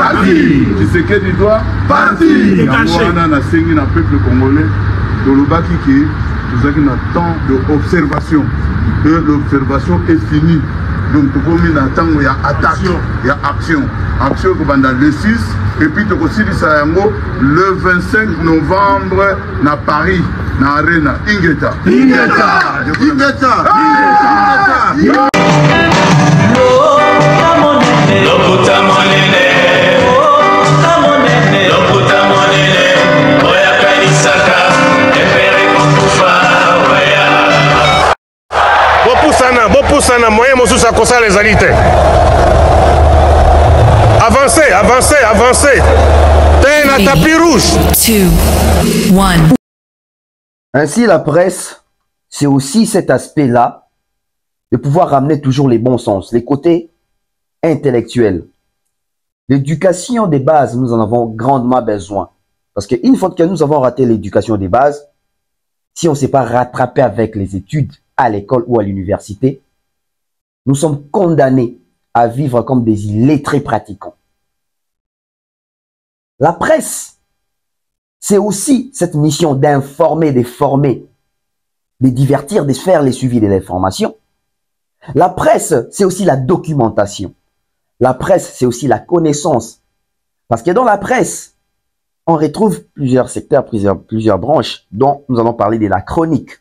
parti. Tshisekedi doit partir. Yangoana na sengi na peuple congolais. Dolobaki qui nous avons un temps d'observation. Que l'observation est finie. Donc tu as un temps où il y a attaque, il y a action. Action pendant le 6 et puis tu as aussi le 25 novembre à Paris, dans l'Arena Ingeta. Ingeta. Ingeta. Ingeta. Bopusana moyen mosusu akosala ezali te. Avancez, avancez, avancez. T'es na tapis rouge. 2, 1. Ainsi, la presse, c'est aussi cet aspect-là de pouvoir ramener toujours les bons sens, les côtés intellectuels. L'éducation des bases, nous en avons grandement besoin. Parce qu'une fois que nous avons raté l'éducation des bases, si on ne s'est pas rattrapé avec les études à l'école ou à l'université, nous sommes condamnés à vivre comme des illettrés pratiquants. La presse, c'est aussi cette mission d'informer, de former, de divertir, de faire les suivis de l'information. La presse, c'est aussi la documentation. La presse, c'est aussi la connaissance. Parce que dans la presse, on retrouve plusieurs secteurs, plusieurs branches, dont nous allons parler de la chronique.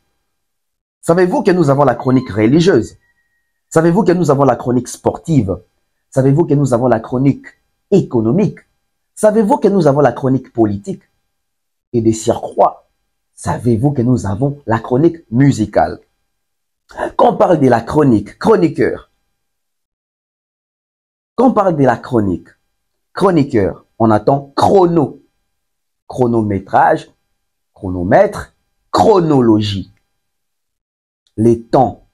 Savez-vous que nous avons la chronique religieuse? Savez-vous que nous avons la chronique sportive? Savez-vous que nous avons la chronique économique? Savez-vous que nous avons la chronique politique? Et de surcroît, savez-vous que nous avons la chronique musicale? Quand on parle de la chronique, chroniqueur. Quand on parle de la chronique, chroniqueur, on attend chrono. Chronométrage, chronomètre, chronologie. Les temps,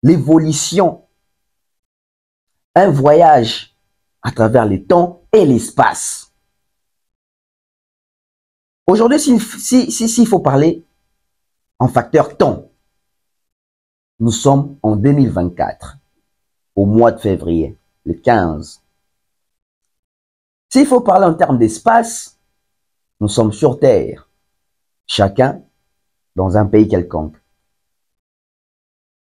l'évolution, un voyage à travers les temps et l'espace. Aujourd'hui, s'il faut parler en facteur temps, nous sommes en 2024, au mois de février, le 15. S'il faut parler en termes d'espace, nous sommes sur Terre, chacun dans un pays quelconque.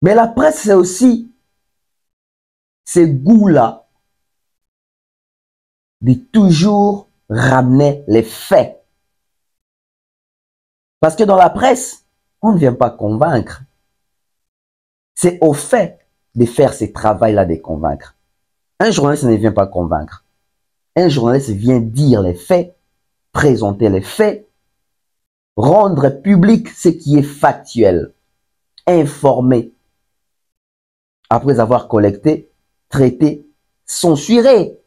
Mais la presse, c'est aussi ces goûts-là de toujours ramener les faits. Parce que dans la presse, on ne vient pas convaincre. C'est au fait de faire ce travail-là de convaincre. Un journaliste ne vient pas convaincre. Un journaliste vient dire les faits, présenter les faits, rendre public ce qui est factuel, informer, après avoir collecté, traité, censuré,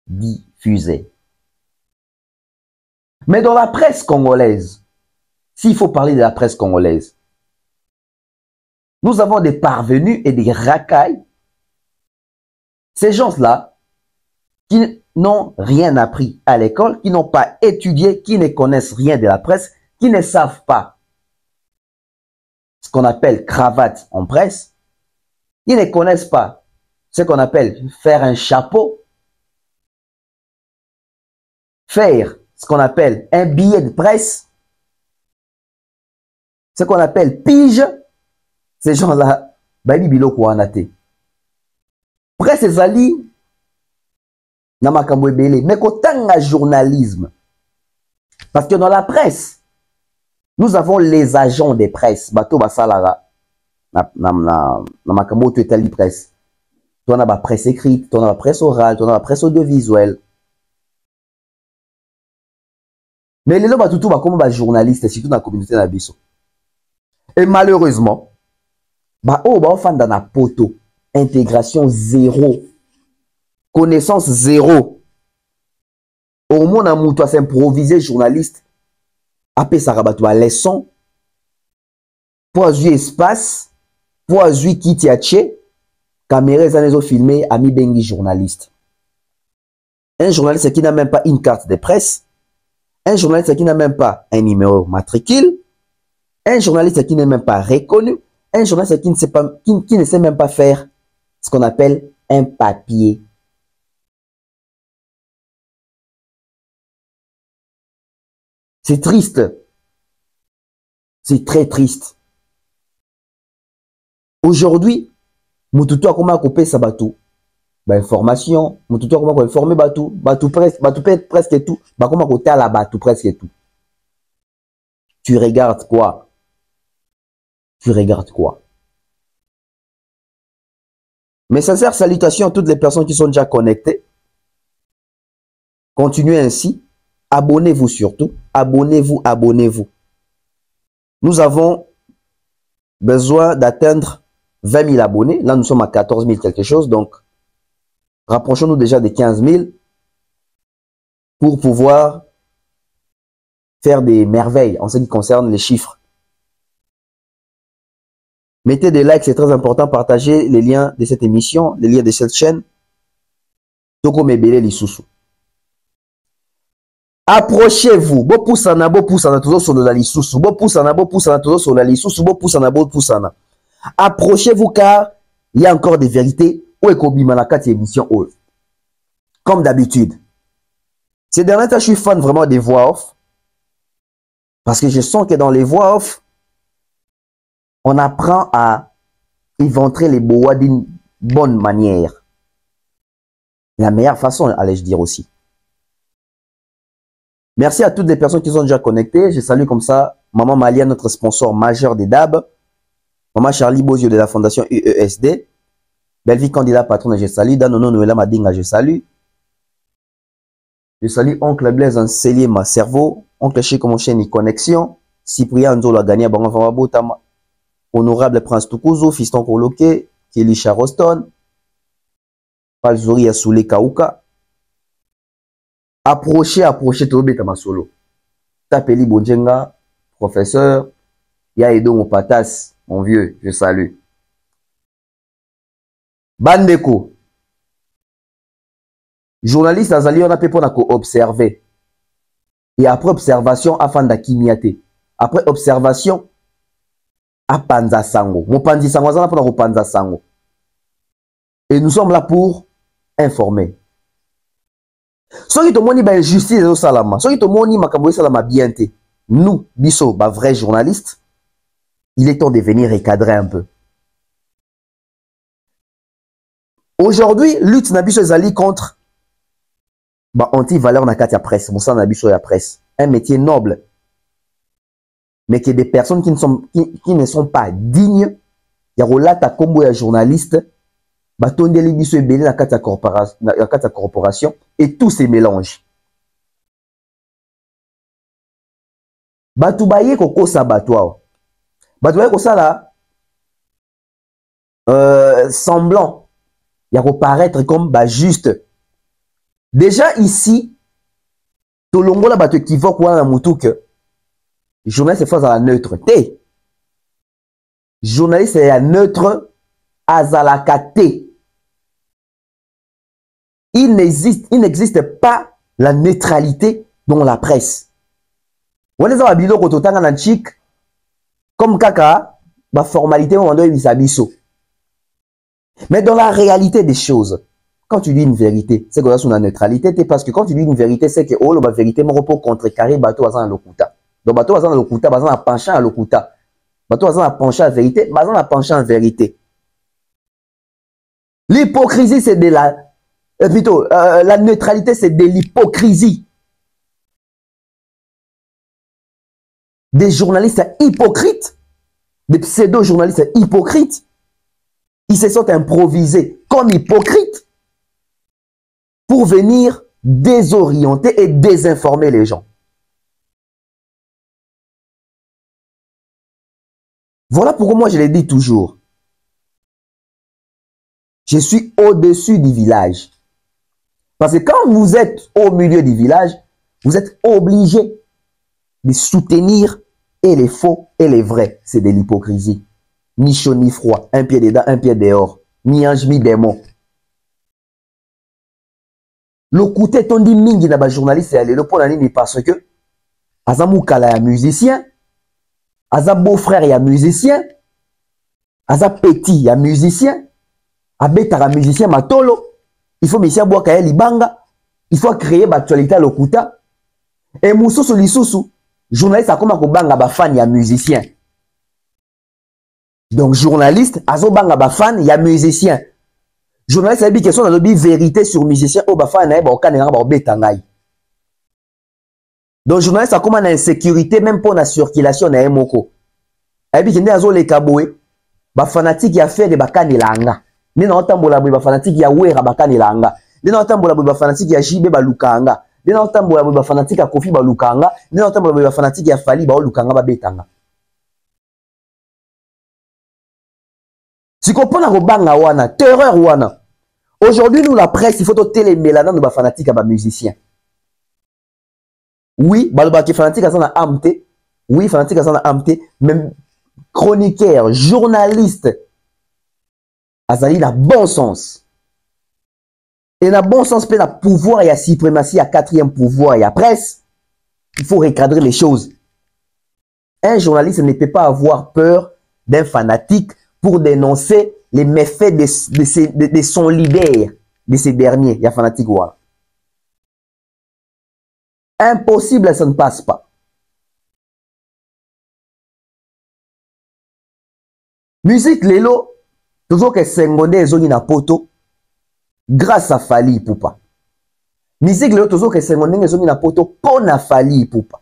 diffusé. Mais dans la presse congolaise, s'il faut parler de la presse congolaise, nous avons des parvenus et des racailles. Ces gens-là, qui n'ont rien appris à l'école, qui n'ont pas étudié, qui ne connaissent rien de la presse, qui ne savent pas ce qu'on appelle cravate en presse, ils ne connaissent pas ce qu'on appelle faire un chapeau, faire ce qu'on appelle un billet de presse, ce qu'on appelle pige. Ces gens-là, baby biloko anate. Presse ezali na makambo ebele, mais kotanga journalisme. Parce que dans la presse, nous avons les agents des presses, bato basalara na makambo to etali presse. Tu as la presse écrite, tu as la presse orale, tu as la presse audiovisuelle. Mais les gens batutu ba comme ba journalistes, surtout dans la communauté na biso. Et malheureusement, bah oh bah fan dans la poto, intégration zéro, connaissance zéro. Au moins na muto s'improviser journaliste, après ça rabattu à leçon, pour avoir espace, pour avoir qui tiaché, caméra les ont filmé, ami bengi journaliste. Un journaliste qui n'a même pas une carte de presse, un journaliste qui n'a même pas un numéro matricule, un journaliste qui n'est même pas reconnu, un journaliste qui ne sait même pas faire ce qu'on appelle un papier. C'est triste. C'est très triste. Aujourd'hui, mututu akoma kopé sa batou. Ba information, mututu akoma ko informer batou presque tout. Ba koma ko tala batou presque tout. Tu regardes quoi? Tu regardes quoi? Mes sincères salutations à toutes les personnes qui sont déjà connectées. Continuez ainsi. Abonnez-vous surtout. Abonnez-vous, abonnez-vous. Nous avons besoin d'atteindre 20 000 abonnés. Là, nous sommes à 14 000 quelque chose. Donc, rapprochons-nous déjà des 15 000 pour pouvoir faire des merveilles en ce qui concerne les chiffres. Mettez des likes, c'est très important. Partagez les liens de cette émission, les liens de cette chaîne. Toko mebele lisusu. Approchez-vous. Bo poussana toujours sur la lisusu. Bo poussana toujours sur la lisusu. Bo poussana. Approchez-vous car il y a encore des vérités. Émission. Comme d'habitude. Ces derniers temps, je suis fan vraiment des voix off. Parce que je sens que dans les voix off, on apprend à éventrer les bois d'une bonne manière. La meilleure façon, allais-je dire aussi. Merci à toutes les personnes qui sont déjà connectées. Je salue comme ça Maman Malia, notre sponsor majeur des DAB. Maman Charlie Bozio de la Fondation UESD. Belle-Vie candidat patron, je salue. Danono Noëlla Madinga, je salue. Je salue Oncle Blaise Ancelier, ma cerveau. Oncle Cheikh Moncheni Connexion. Cyprien Nzolo a gagné à Bangan Botama. Honorable Prince Tukuzo, Fiston Koloke, Kelly Charoston. Palzori Asoule Kauka. Approchez, Tobeta Masolo. Tapeli Bonjenga, professeur. Yaedo Mopatas, mon vieux, je salue. Bandeko. Journaliste Azali, on a pu observer. Et après observation, afin d'akimiate. Après observation, à Panza Sango. Mon Panzi Sango, on a pour Panza Sango. Et nous sommes là pour informer. Ceux qui te montrent la justice au salama, ceux qui te montrent la salama bien, nous, biso, vrais journalistes, il est temps de venir recadrer un peu. Aujourd'hui, lutte Nabiso Zali contre anti-valeur na katia presse, mon sang Nabiso la presse, un métier noble, mais que des personnes qui ne sont pas dignes, il y a ta combo de journalistes. Batondeli biso ebele na kati ya corporation et tout se mélange. Batu baye kokosa batwa. Batu baye kosala semblant ya ko paraître comme juste. Déjà ici tolongola batu équivoque wana mutu que journaliste face à la neutre. Té. Journaliste est neutre azalakate. Il n'existe pas la neutralité dans la presse. On est dans biloko totanga na chic comme kaka ba formalité on doit bisabiso. Mais dans la réalité des choses, quand tu dis une vérité, c'est que sur la neutralité, parce que quand tu dis une vérité, c'est que oh la vérité mon repos contrecarrer bateau azan lokuta. Donc bateau azan lokuta, bazan a penchant à lokuta. Bateau azan a penchant à vérité, bazan a penchant à vérité. L'hypocrisie c'est de la plutôt, la neutralité, c'est de l'hypocrisie. Des journalistes hypocrites, des pseudo-journalistes hypocrites, ils se sont improvisés comme hypocrites pour venir désorienter et désinformer les gens. Voilà pourquoi moi je l'ai dit toujours. Je suis au-dessus du village. Parce que quand vous êtes au milieu du village, vous êtes obligé de soutenir et les faux et les vrais. C'est de l'hypocrisie. Ni chaud ni froid. Un pied dedans, un pied dehors. Ni ange, ni démon. Le côté ton dit mingi na ba journaliste et le point nini parce que Azamoukala est musicien. Aza beau-frère est musicien. Aza petit est musicien. Abetara musicien matolo. Il faut Messia Boakaye Libanga. Il faut créer l'actualité à l'Okuta. Et Moussou Lisusu. journaliste a comment banga ba fan ya musicien. Donc journaliste azo banga ba fan ya musicien. Journaliste a dit question na lobi vérité sur musicien o ba fan na ba okane ba betangai. Donc journaliste a comment na insécurité même pour la circulation na moko. A dit que azo le kaboé ba fanatique ya faire de bakane langa. Ni na otambola ba fanatique ya wera bakane langa. Ni na otambola ba fanatique ya jibe ba lukanga. Ni na otambola ba fanatique ya kofi ba lukanga. Ni na otambola ba fanatique ya fali ba lukanga ba betanga. Tu comprends la banga wana, terreur wana. Aujourd'hui, nous, la presse, il faut tout téléméla dans nos fanatiques à nos musiciens. Oui, balobaki fanatique à son amté. Oui, fanatique à son amté. Même chroniqueur, journaliste. Azali na bon sens. Et na bon sens, peut la pouvoir et la suprématie à quatrième pouvoir et la presse. Il faut recadrer les choses. Un journaliste ne peut pas avoir peur d'un fanatique pour dénoncer les méfaits de son leader, de ces derniers. Il y a fanatique. Voilà. Impossible, ça ne passe pas. Musique, Lelo, toujours que Sengonde Zoni na poto, grâce à Fali Poupa. Musique, Lelo, toujours que Sengonde Zoni na poto, pour na Fali Poupa.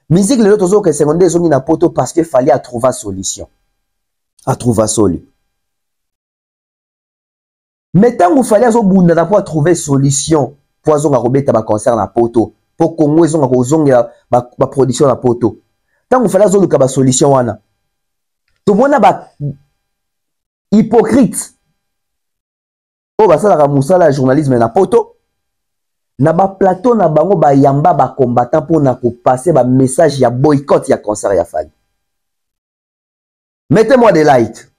Musique, Lelo, toujours que Sengonde Zoni na poto, parce que Fali a trouvé solution. A trouvé solution. Mais tant qu'il fallait pour trouver solution pour un concert na poto, pour Congo ils ont la production na poto. Tant qu'il fallait une solution wana. Tout le monde a hypocrite. Oh bah ça la musala journalisme na poto. Na ba plateau na bango ba yamba ba combattant pour na ko passer ba message ya boycott ya concert ya Fali. Mettez-moi des likes.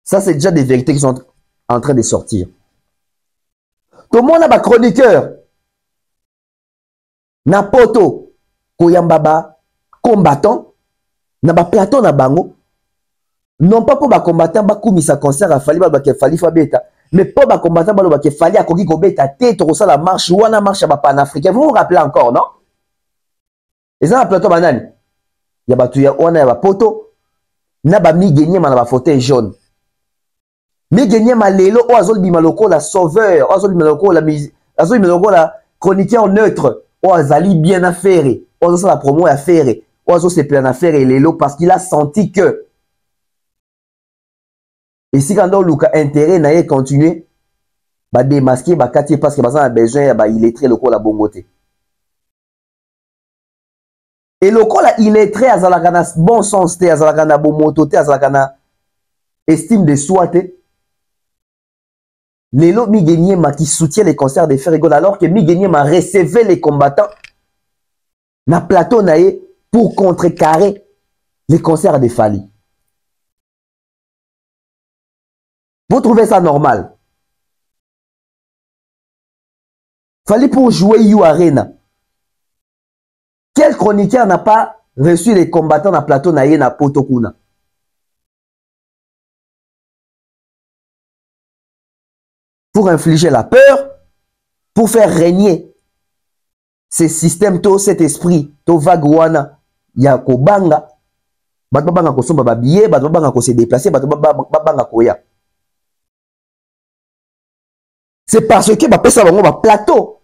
Ça c'est déjà des vérités qui sont en train de sortir. Tout le monde a un chroniqueur. Na poto, koyambaba, combattant, na ba plateau na bango. Non pas pour ba combattant, ba koumisa concert a Fali, ba Fali Fabeta. Mais pour ba combattant, ba Fali a koki kobeta, te to ça la marche, wana marche ba panafricain. Vous vous rappelez encore, non? Et ça, la plateau banane. Ya ba tuya, wana ya ba poto. Na ba mi gagné ma na ba fauteuil jaune. Mais gagné ma lelo o azol bimaloko la sauveur, azol bimaloko la musique, azol bimaloko la chroniqueur neutre, o azali bien affairé, o azol la promo affairé, o azol c'est plein affaire et lelo parce qu'il a senti que et si quand on luka intérêt na y continuer ba démasquer ba kati parce que parce a besoin ba il est très loko la bongoté. Et loko la il est très azalaka na bon sens te azalaka na bon moto te azalaka na estime de soi te. Lelo Miguenyema qui soutient les concerts de Ferrigol alors que Miguenyema recevait les combattants na plateau naé pour contrecarrer les concerts de Fali. Vous trouvez ça normal? Fali pour jouer You Arena. Quel chroniqueur n'a pas reçu les combattants na plateau naé na Potokuna? Pour infliger la peur, pour faire régner ces systèmes, tout cet esprit, tout vaguana, ya ko banga, bato banga ko somba ba billet, bato banga ko se déplacer, bato banga ko ya. C'est parce que ba pesa bango ba plateau.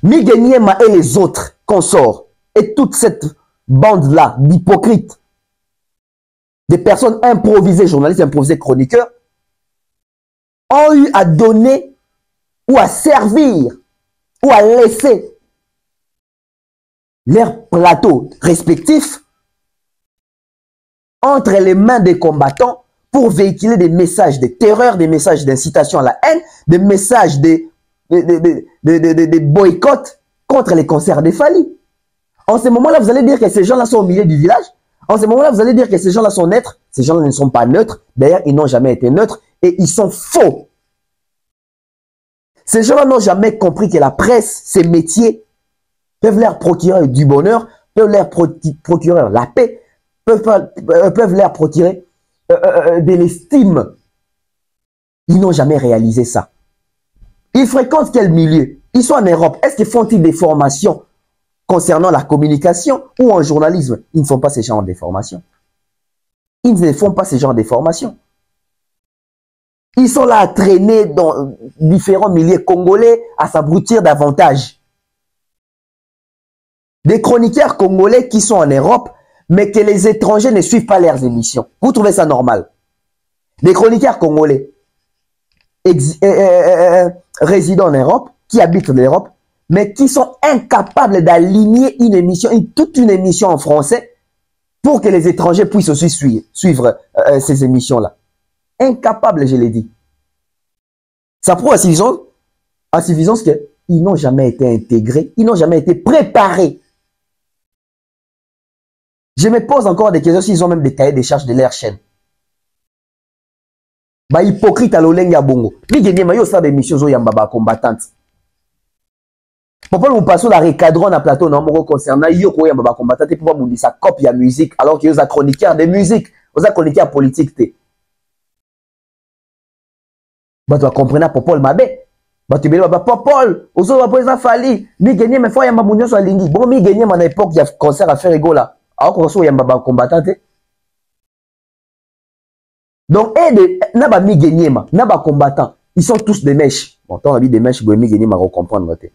Miguenyema et les autres consorts et toute cette bande là d'hypocrites, des personnes improvisées, journalistes improvisés, chroniqueurs, ont eu à donner ou à servir ou à laisser leurs plateaux respectifs entre les mains des combattants pour véhiculer des messages de terreur, des messages d'incitation à la haine, des messages de boycott contre les concerts de Fali. En ce moment-là, vous allez dire que ces gens-là sont au milieu du village. En ce moment-là, vous allez dire que ces gens-là sont neutres. Ces gens-là ne sont pas neutres. D'ailleurs, ils n'ont jamais été neutres. Et ils sont faux. Ces gens-là n'ont jamais compris que la presse, ces métiers, peuvent leur procurer du bonheur, peuvent leur procurer la paix, peuvent leur procurer de l'estime. Ils n'ont jamais réalisé ça. Ils fréquentent quel milieu? Ils sont en Europe. Est-ce qu'ils font-ils des formations concernant la communication ou en journalisme, ils ne font pas ce genre de formations. Ils ne font pas ce genre de formations. Ils sont là à traîner dans différents milieux congolais, à s'abrutir davantage. Des chroniqueurs congolais qui sont en Europe, mais que les étrangers ne suivent pas leurs émissions. Vous trouvez ça normal? Des chroniqueurs congolais résidant en Europe, qui habitent en Europe, mais qui sont incapables d'aligner une émission, toute une émission en français, pour que les étrangers puissent aussi suivre ces émissions-là. Incapables, je l'ai dit. Ça prouve à suffisance qu'ils n'ont jamais été intégrés, ils n'ont jamais été préparés. Je me pose encore des questions s'ils ont même des cahiers de charges de leur chaîne. Bah hypocrite à l'olenga bongo. Migeni ma yo ça des missions zo yamba combattante. Pourquoi nous passons la recadron à plateau non moko concernant yo ko yamba combattante pour pas sa copie ya musique alors que yo za chroniqueur de musique, yo za chroniqueur politique té. Bah tu comprendre Popol mabe. Bah tu bela Popol, ozo ba poza fali. Migeni me fo yamba munyo so lingi. Bon migeni ma na époque il y a concert à faire rigola. Alors qu'on soit yamba combattante. Donc, naba migenyema, naba combattants, ils sont tous des mèches. Bon, tant des mèches, vous migenyema comprendre. Et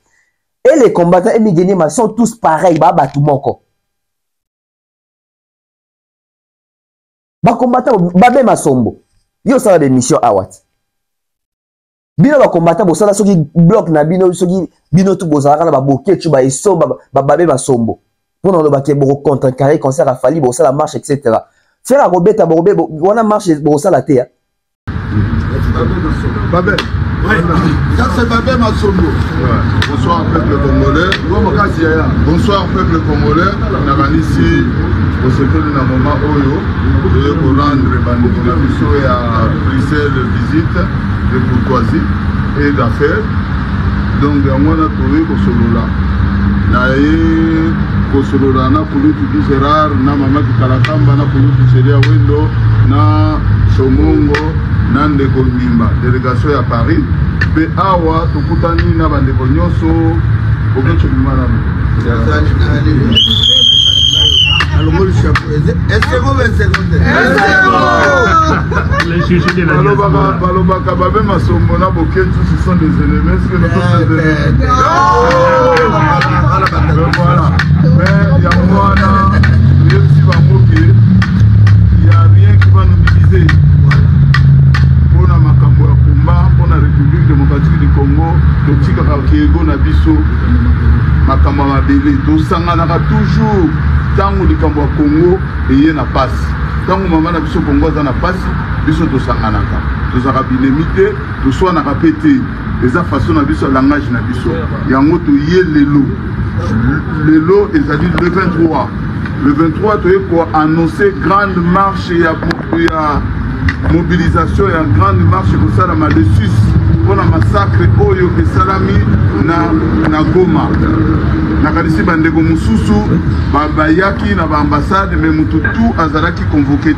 les combattants et migenyema sont tous pareils, baba tout moko. Ba combattants, babe masombo. Yo ça des missions awat. Bino ba combattants bo sala soki bloc na bino soki bino tout bozala na ba boketu ba eso ba babe masombo. Pour nous battre pour contrecarrer concert à Fali, pour ça la marche, etc. Faire la robette à Borobé, on a marché pour ça la terre. Babel. Ça c'est Babel Masombo. Bonsoir peuple congolais. Bonsoir peuple congolais. On est ici au secteur de moment Oyo pour rendre Bandit et à Bruxelles visite de courtoisie et d'affaires. Donc on a trouvé pour ce là. Kosolola na kulutu di Gérard na mama Kikalakamba na kulutu Seria Wendo na Somongo na ndeko Mimba délégation ya Paris pe awa tukutani na bandeko nyonso okecho bimana balobaka babe masombo na boketu ce sont des éléments que nous sommes des éléments. Voilà. Mais il y a moi là, il n'y a rien qui va nous diviser. Pour la Makambo ya Kumba, pour la République démocratique du Congo, le Tika Kiego Nabiso, Makambo Mabele, tout ça n'a toujours tant que le Congo et il n'a pas. Tant que maman Nabiso Congo n'a pas, biso to sanganaka. Tout ça a limité, tout soit n'a répété. Les façons Nabiso langage Nabiso. Yango to yé lelo. Le lot est à dire le 23. Le 23, tu as annoncé grande marche et mobilisation et une grande marche pour ça dans le 6 pour le massacre Oyo et Salami na Goma. Nakalisi bandeko mususu bayaki na ambassade mais mututu azalaki convoqué.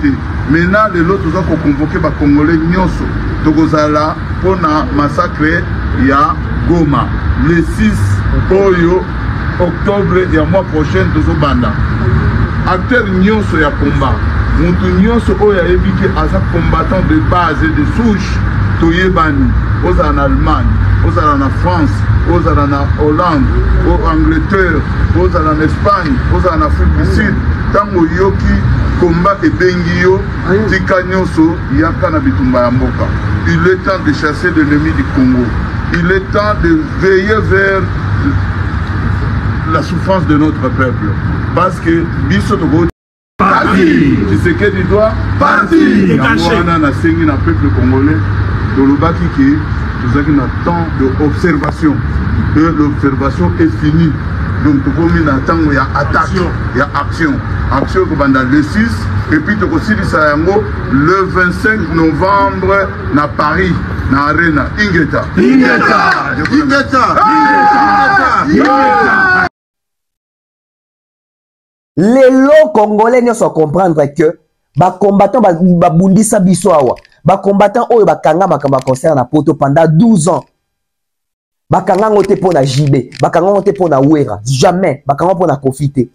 Maintenant le lot tu as convoqué ba congolais nyonso. Tokozala pour na massacre ya Goma. Le 6 Oyo octobre et le mois prochain de banda. Acteur nyonso ya combat. Mutu nyonso oya ebiki asa combattant de base et de souche toyebani. Aux en Allemagne, aux en France, aux en Hollande, aux Angleterre, aux en Espagne, aux en Afrique du Sud. Tango yoki combat et bengio tika nyonso yaka na bitumba ya mboka. Il est temps de chasser l'ennemi du Congo. Il est temps de veiller vers la souffrance de notre peuple. Parce que biso to parti. Tu sais que tu dois partir. On a saigné le peuple congolais. Dans le baki qui nous avons un temps d'observation. L'observation est finie. Donc tu as un temps où il y a attaque, il y a action. Action pendant le 6. Et puis tu as aussi dit ça le 25 novembre à Paris, dans l'Arena. Ingeta. Ingeta. Ingeta. Ingeta. Les lots congolais ne sont comprendre que ba combattant ba bundisa biso awa ba combattant oyo ba kanga makamba concert na poto pendant 12 ans Bakangango te pour na JB, bakangango te pour na Wera, jamais, bakangango pour na profiter.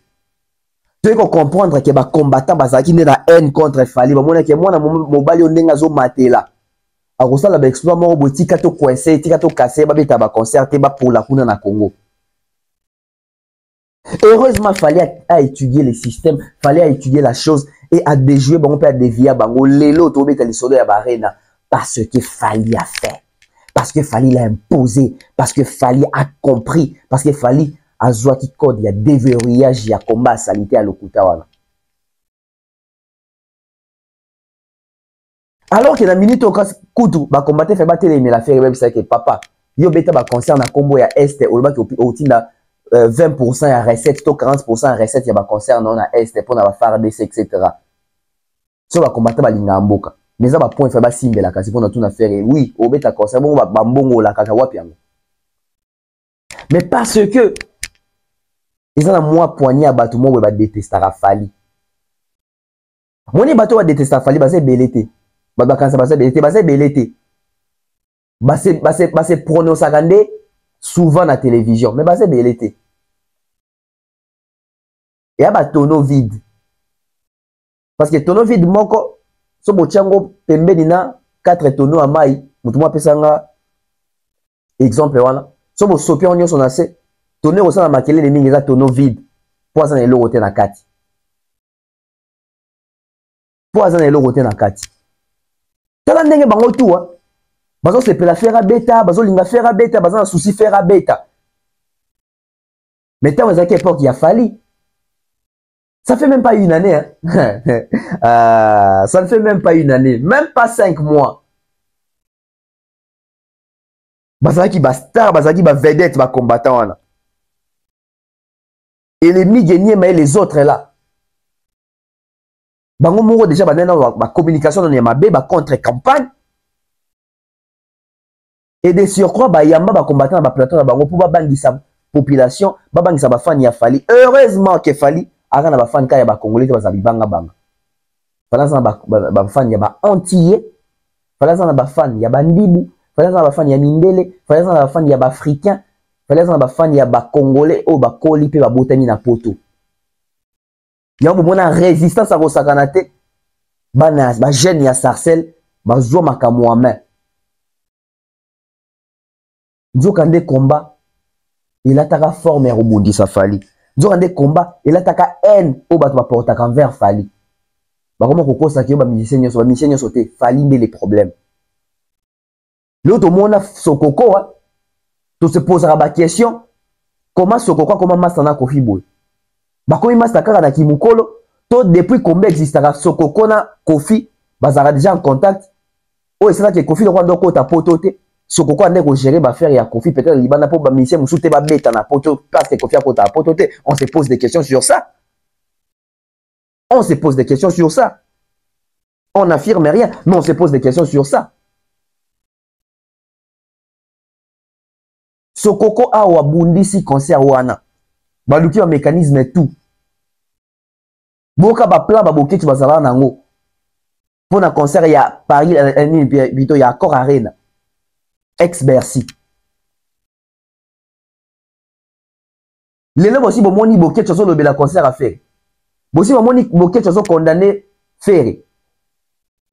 Tu veux comprendre que les combattants bazaki ne na haine contre Fali, ba mona ke mona mobali ondenga zo matela. A rosala ba exploit mo botika to coincé, tika to casser, ba beta ba concert te ba pour la kuna na Congo. Heureusement, fallait à étudier les systèmes, fallait à étudier la chose et à déjouer, bon, on peut dévier, bango, l'élo, tout le monde à Barena, parce que fallait a fait, parce que fallait l'a imposé, parce que fallait a compris, parce que fallait à Zouaki code, il y a déverrouillage, il y a combat, salité à l'okuta. Alors que dans la minute où Koutou va combattre, fait battre les l'affaire, même c'est que papa, yo beta va concerne à combo ya Est, au bas qui au tinda 20% à recette, 40% à recette, il y a concerne on a Est pour na faire des etc. So va combattre ba linga mboka. Mais ça va point fait ba simbe la kasi pour na tout na faire oui, au beta concerne bon ba mbongo la kaka wapi yango. Mais parce que ils ont moi poigné à bateau mo ba détestera Fali. Moni bateau va détester Fali ba c'est belete. Ba kansa ba c'est belete, ba c'est belete. Ba c'est prononcer gandé souvent na télévision, mais bah c'est belete. Et à tonneau vide. Parce que tonneau vide, moko, so bochango pembe nina 4 tonneaux à maï, moutouma pesanga exemple wana. So bo sopi on son assez, tonneau au sein de makele les mingi tonneau vide. Poison et l'eau na kati. Poison et l'eau na kati. Tala ndenge bango tout hein. Bazo se pela faire bêta, bazo linga faire bêta, bazo un souci faire bêta. Mais tant à quelle époque il a fallu. Ça fait même pas une année. Hein? Ça ne fait même pas une année. Même pas 5 mois. Bazaki ba star, bazaki ba vedette, ba combattant. Et les mi mais les autres là. Bango moro déjà ba communication dans yamabe, ba contre-campagne. Et de surcroît, ba yamba ba combattant ba plateau na bango pour ba bangisa population, ba bangisa ba fan ya Fali. Heureusement que Fali ara na ba fan ka ya ba congolais to ba banga banga. Fala na ba fan ya ba antillais, fala na ba fan ya ba ndibu, fala na ba fan ya mindele, fala na ba fan ya ba africain, fala na ba fan ya ba congolais o ba koli pe ba botami na poto. Yango mona résistance a kosakana te bana ba jeune ya sarcelle ba zo makamwa main. Nzokande combat il ataka forme ya rebondisa Fali. Nzokande combat il ataka haine o bato ba portaka envers Fali. Ba comment kokosa ki ba musicien nyonso te Fali nde les problèmes. L'autre mona Sokoko to se posera ba question comment Sokoko comment Masana Kofi Boy. Ba komi Masana kaka na Kimukolo to depuis combien existera Sokoko na Kofi bazara déjà en contact. O c'est là que Kofi le roi ndoko ta potote. Sokoko ande ko gérer ba faire ya Kofi peut-être libana pour ba mission musu te ba beta na poto parce que Kofi a kota poto te. On se pose des questions sur ça. On se pose des questions sur ça. On n'affirme rien, mais on se pose des questions sur ça. Sokoko a wabundisi concert wana. Baluki wa mécanisme et tout. Boka ba plan ba boketi bazala nango. Pour un concert il y a Paris bito il y a Accor Arena. Ex-Bercy. Les gens aussi, bon, moni boké, tu as le concert à faire. Aussi, bon, moni boké, tu as condamné faire.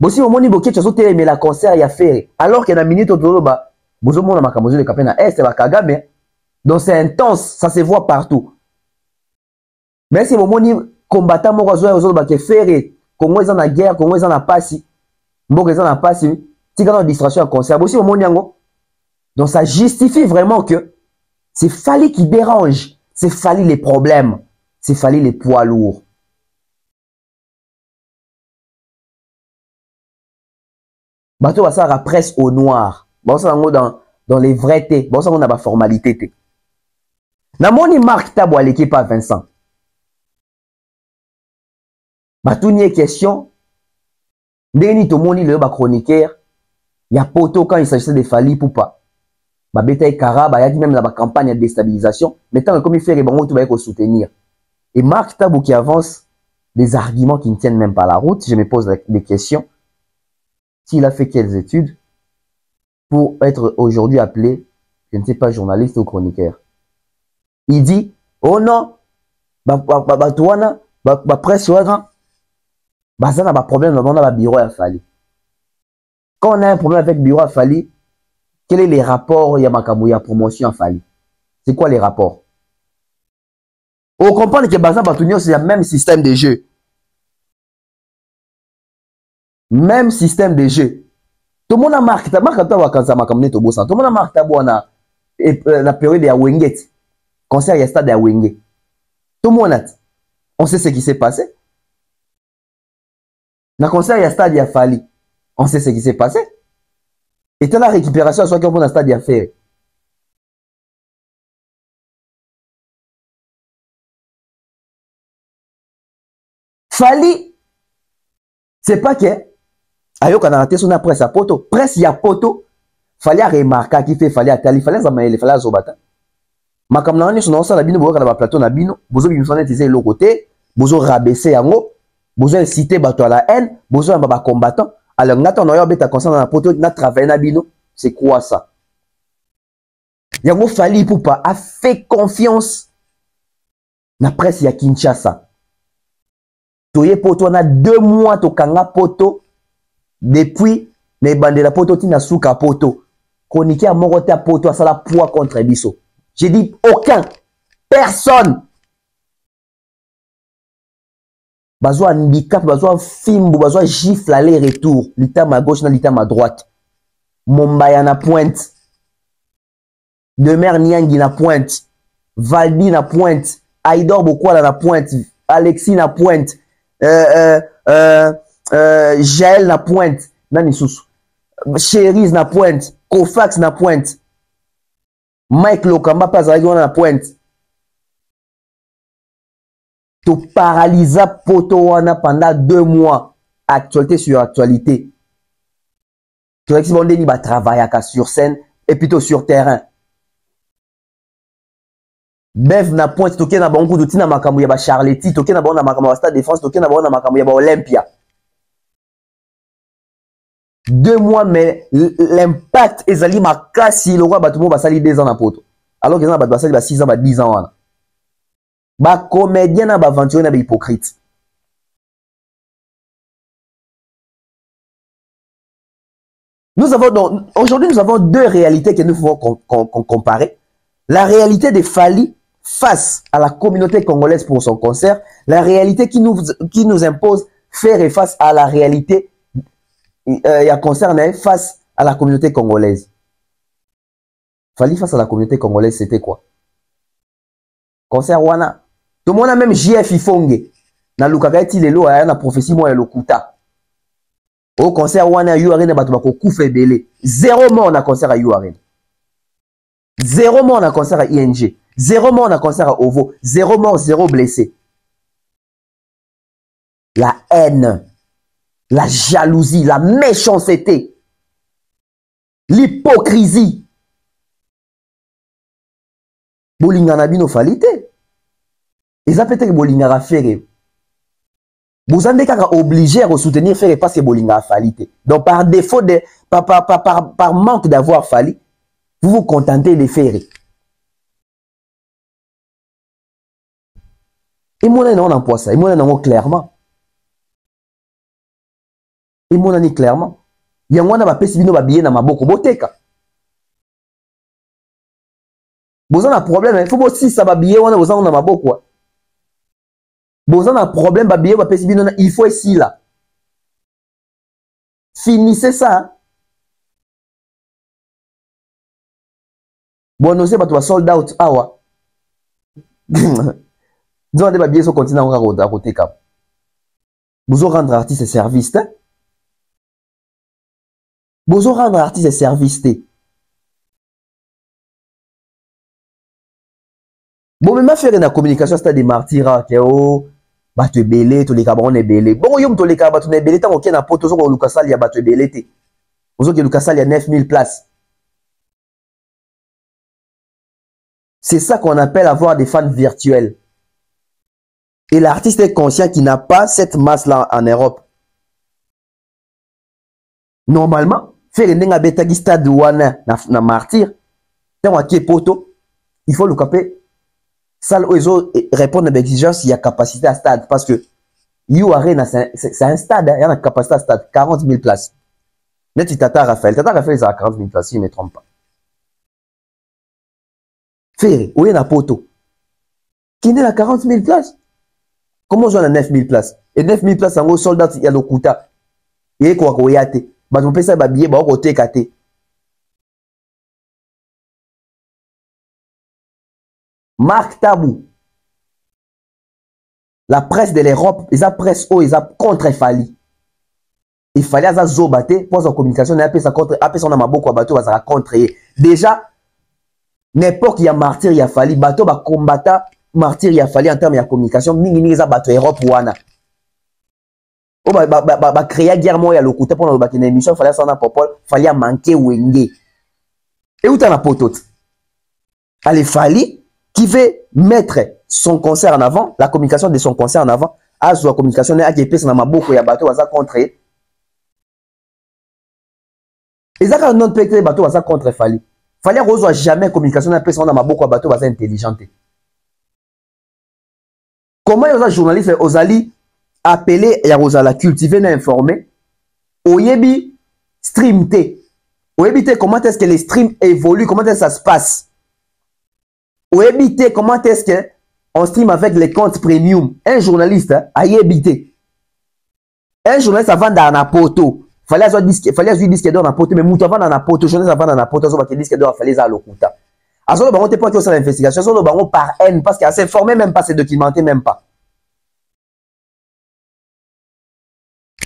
Aussi, bon, moni boké, tu as aimé la concert à faire. Alors qu'il y a une minute au Toloba, vous avez ma camouflage de Capena Est, c'est Kagame. Donc c'est intense, ça se voit partout. Mais si bon, moni combattant, moi, je vais faire. Congo est en la guerre, Congo est en la passe. Mbok est en la passe. Si quand on distraction à concert, aussi, bon, moni yango. Donc ça justifie vraiment que c'est Fali qui dérange, c'est Fali les problèmes, c'est Fali les poids lourds. Bateau va ça presse au noir. Bon ça dans les vrais thés, bon ça on a pas formalité thé. Na moni marque tabo à l'équipe à Vincent. Batou ni question. Ndeni to moni le ba chroniqueur, il y a poto quand il s'agissait de Fali pour pas. Babeta et Karaba, il y a même la campagne de déstabilisation. Mais tant que comme il fait, tout va être soutenir. Et Marc Tabou qui avance des arguments qui ne tiennent même pas la route. Je me pose des questions. S'il a fait quelles études pour être aujourd'hui appelé je ne sais pas, journaliste ou chroniqueur. Il dit, oh non, Batouana, presse, ça n'a pas de problème, on a un bureau à Fali. Quand on a un problème avec le bureau à Fali, quels sont les rapports, il y a ma promotion à Fali? C'est quoi les rapports? On comprend que Baza Batounio, c'est le même système de jeu. Même système de jeu. Tout le monde a marqué, tout le monde a marqué la période de Wenget. Concert, il y a stade de Wenget. Tout le monde a. On sait ce qui s'est passé. Dans le concert, il y a stade de Fali. On sait ce qui s'est passé. Et la récupération, soit qu'on a un stade de faire. Fali, c'est pas que ayo kana raté son presse à poto, presse ya poto, fallait remarquer qui fait fallait atali, fallait zamaele, fallait zobata. Makam na son ça la bino boka na plateau na bino, bozo bi msone tiser le côté, bozo rabaisser yango, bozo inciter bato à la haine, bozo ba combattant. Alors ngata na yo beta concernant na poto na travailler na bino, c'est quoi ça? Yango fallait pour pas a fait confiance na presse ya Kinshasa. Toye poto on a 2 mois to kanga poto depuis les bandes de la poto tina souka poto chroniqueur morote à poto ça la poids contre biso. J'ai dit aucun, personne. Bazoa handicap, bazoa fimbo, bazoa gifle aller-retour, l'itam à gauche na l'itam à droite. Mombaya na pointe. Demer Niangi na pointe. Valdi na pointe. Aïdor Bokwala na pointe. Alexis na pointe. Jaël na pointe. Nani susu. Cherise na pointe. Kofax na pointe. Mike Lokamba Pazaragi na pointe. To paralysa poto wana pendant 2 mois. Actualité sur actualité. Tu vois que si on dit va travailler sur scène et plutôt sur terrain. Bev na pointe toke na bango de tina makambo ya ba Charletti, toke na bango na makambo ya Stade de France, toke na bango na makambo ya ba Olympia. 2 mois mais l'impact ezali makasi lokwa bato mo basali 2 ans na poto. Alors que na bato basali ba 6 ans ba 10 ans wana. Ba comédien na ba aventurier na ba hypocrite. Aujourd'hui nous avons 2 réalités que nous pouvons comparer. La réalité de Fali face à la communauté congolaise pour son concert, la réalité qui nous impose faire face à la réalité concerne face à la communauté congolaise. Fali face à la communauté congolaise, c'était quoi? Concert wana. Tout le monde a même JF Ifonge. Na lukakaiti lelo aya na prophétie mo ya lokuta. Au concert wana yu arena bato bako kufa belé. 0 mort na concert à yu arena. 0 mort na concert à ING. 0 mort na concert à OVO. 0 mort, 0 blessé. La haine, la jalousie, la méchanceté, l'hypocrisie. Bolinga na bino falite. Et ça peut-être que Bolinga a fait. Vous avez obligé à soutenir faire parce que Bolinga a falite. Donc par défaut, par manque d'avoir fallu, vous vous contentez de faire. Et moi, on emploie ça. Et moi, on clairement. Et moi, on dit clairement. Il y a un peu de bino babillé dans ma boko boteka. Vous avez un problème. Il faut aussi ça babillé on a besoin dans ma boko. Vous avez un problème babillé babillé il faut ici là. Finissez ça. Bon, nous sommes pas sold out. Awa. Nous avons des babiers sur le continent à côté. Vous allez rendre artiste et service. Vous allez rendre artiste et service. Bon, même faire une communication, c'est des martyrs. Bah, tu es belé, tous les cabarons est belé. Bon, yom, tous les cabarons est belé. Tant qu'on a un poteau, on a Lucasal, il y a battu belé. Vous avez Lucasal, il y a 9000 places. C'est ça qu'on appelle avoir des fans virtuels. Et l'artiste est conscient qu'il n'a pas cette masse-là en Europe. Normalement, faire une bêta stade wana na martyr, Tant qu'il poto, il faut le caper. Ça, ils ont répondre à l'exigence, il y a capacité à stade. Parce que Arena, c'est un stade, il y a une capacité à stade, 40 000 places. Net, Tata Raphaël, ils ont 40 000 places, si je ne me trompe pas. Ferré, où est la poto? Qui n'est à 40 000 places? Comment on a 9 000 places? Et 9 000 places, en gros, soldat, il y a le Kouta. Il y a quoi qu'on y a été. Bah, on peut ça, bah, billet, bah, on peut kate. Marc Tabou. La presse de l'Europe, ils ont presse, ils ont contre Fali. Il fallait à Zobate, pour sa communication, il y a appelé ça contre, après son amaboko, bateau, va contre. Déjà, n'importe qui a martyr, il a fallu, bateau, va combattre, martyr, il a fallu en termes de communication, mingi, ça bateau, Europe, wana. Oh, bah, créer guerre, moi, il y a le côté pour une émission, il fallait ça, il fallait manquer Wenge. Et où t'as la potote? Allez, Fali, qui veut mettre son concert en avant, la communication de son concert en avant, à la communication, il y a des personnes dans ma boucle, il y a bateau, va contre. Et ça, quand on peut créer bateau, va contre Fali. Fali reçoit jamais communication, il y a des personnes dans ma boucle, bateau, va intelligente. Comment les journalistes, aux alliés, appeler et à cultiver, informer, oyebi stream T. Oyebi T, comment est-ce que les streams évoluent, comment est-ce que ça se passe? Oyebi T, comment est-ce que on stream avec les comptes premium? Un journaliste, a yebité. Un journaliste avant dans la poto. Fallait avoir disque d'or dans la poto, mais mouton avant dans la poto, journaliste avant dans la poto, ça va disque d'or, fallait ça l'okuta. À ce moment, on te pas sur l'investigation, à ce moment, par haine, parce qu'elle s'est formée même pas, s'est documenté même pas.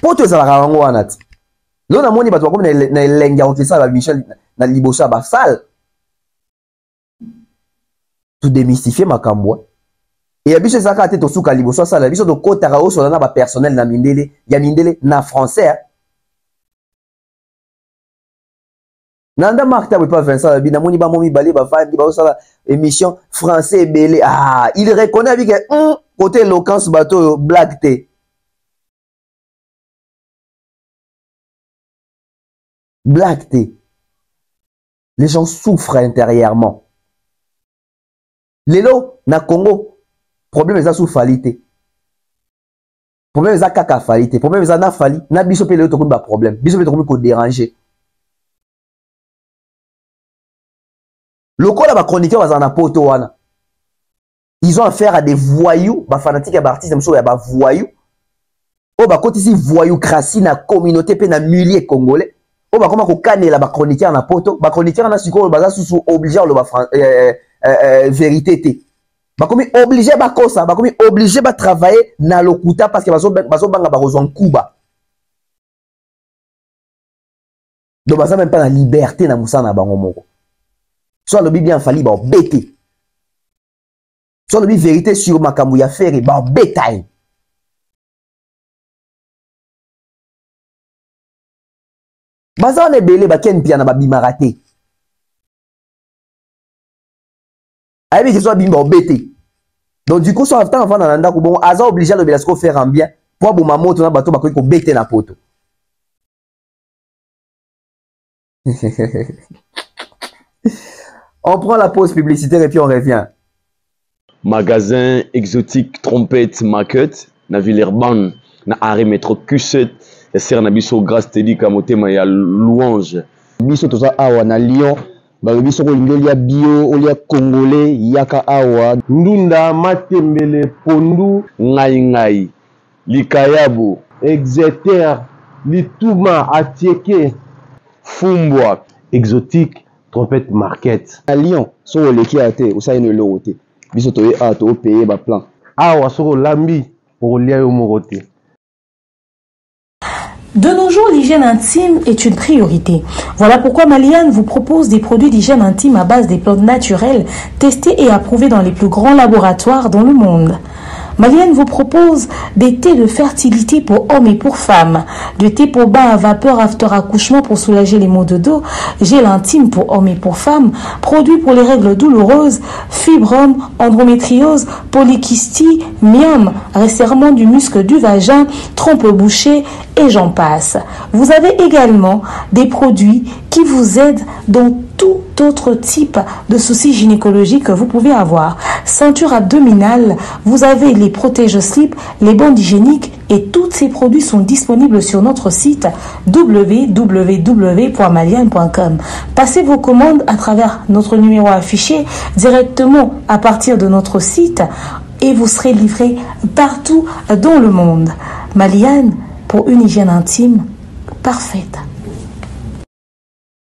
Poto ça la rango anat. Là na moni bato comme na lenga on ça la Michel na libosa ba sale. Tout démystifier makambo. Et abiso ça ka tete suka libosa sale, abiso do kota ra oso na ba personnel na mindele, ya mindele na français. Nanda Marc Tabou pas Vincent bi na moni ba momi balé ba fa ba oso émission français belé. Ah, il reconnaît avec côté éloquence bateau blague té. Black T. Les gens souffrent intérieurement. Lelo, na Congo, problème est à souffalité. Problème est à kaka falité. Problème est à na fali. Na biso pe lelo to ba problème. Biso pe to ko déranger. Lokola ba chroniqueur bazana poto wana. Ils ont affaire à des voyous, ba fanatiques ya ba artistes mso ya ba voyous. O ba koti si voyoucratie na communauté pe na milliers congolais. Oh bah comment qu'on canne la chroniqueur na poto, ba chroniqueur na siko baza sous obligé le ba vérité té. Ba comme obligé ba kosa, ba comme obligé ba travailler na lokuta parce que bazo banga ba rejoint Cuba. Donc baza même pas la liberté na musa na bango moko. Soit le bien fali ba bêté. Soit le vérité sur makambu ya faire ba bétail. Baza on est belé ba ken pia na ba bimarate. Ayebi que soit bimba obété. Donc du coup so after avant na ndako bon aza obligé le belasco faire en bien pour bo mamoto na bato ba ko bété na poto. On prend la pause publicitaire et puis on revient. Magasin exotique trompette market na Villeurbanne na arrêt métro Q7. Et c'est na biso grâce tedi kamotema ya louange biso toza awa na Lyon ba biso ko lingolia bio olia congolais yaka awa ndunda matembele pondu ngai likayabu exeter lituma atieke fumbwa exotique trompette market à Lyon so leki ate usaine lo wote biso to e to payer ba plan awa so lambi pour lia yo morote. De nos jours, l'hygiène intime est une priorité. Voilà pourquoi Maliane vous propose des produits d'hygiène intime à base des plantes naturelles testés et approuvés dans les plus grands laboratoires dans le monde. Maliane vous propose des thés de fertilité pour hommes et pour femmes, des thés pour bain à vapeur after accouchement pour soulager les maux de dos, gel intime pour hommes et pour femmes, produits pour les règles douloureuses, fibrome, endométriose, polykystie, myome, resserrement du muscle du vagin, trompe bouchée et j'en passe. Vous avez également des produits qui vous aident dans tout autre type de soucis gynécologiques que vous pouvez avoir. Ceinture abdominale, vous avez les protège-slip, les bandes hygiéniques et tous ces produits sont disponibles sur notre site www.maliane.com. Passez vos commandes à travers notre numéro affiché directement à partir de notre site et vous serez livré partout dans le monde. Maliane, pour une hygiène intime parfaite.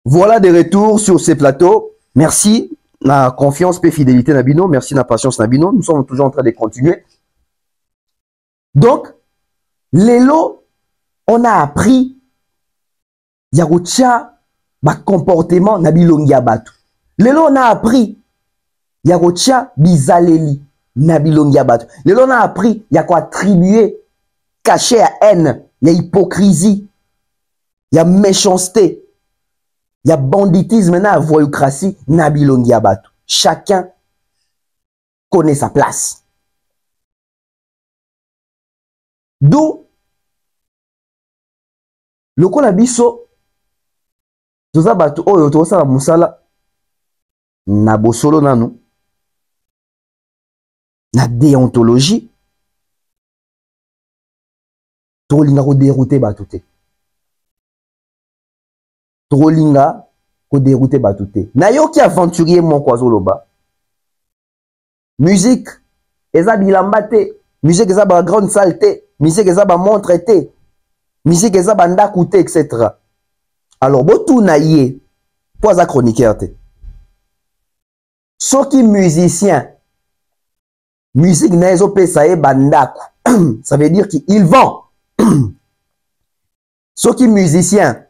Voilà des retours sur ces plateaux. Merci, la confiance et fidélité Nabino. Merci, la patience Nabino. Nous sommes toujours en train de continuer. Donc, Lelo, on a appris Yarocha, comportement Nabilongia Batu. Lelo, on a appris Yarocha Bizaleli Nabilongia Batu. Lelo, on a appris Yako attribuer, caché à haine, il y a hypocrisie, il y a méchanceté. Il y a banditisme, il y a voyoucratie, Nabilongia Batu. Chacun connaît sa place. D'où le Kolabiso, Toza Batu, oh, Toza Musala, na bosolo nanu, na déontologie, Tolinga ko dérouté Batute. Trolinga ko dérouté Batute. Na yo ki aventurier mon kwazoloba. Musique eza bilamba te, musique eza ba grande saleté, musique eza ba montre te, musique eza ba ndaku te, etc. Alors botou na ye po aza chroniqueur te. Soki musicien musique na ezo pesa ye bandaku. Ça veut dire qu'il vend. Soki musicien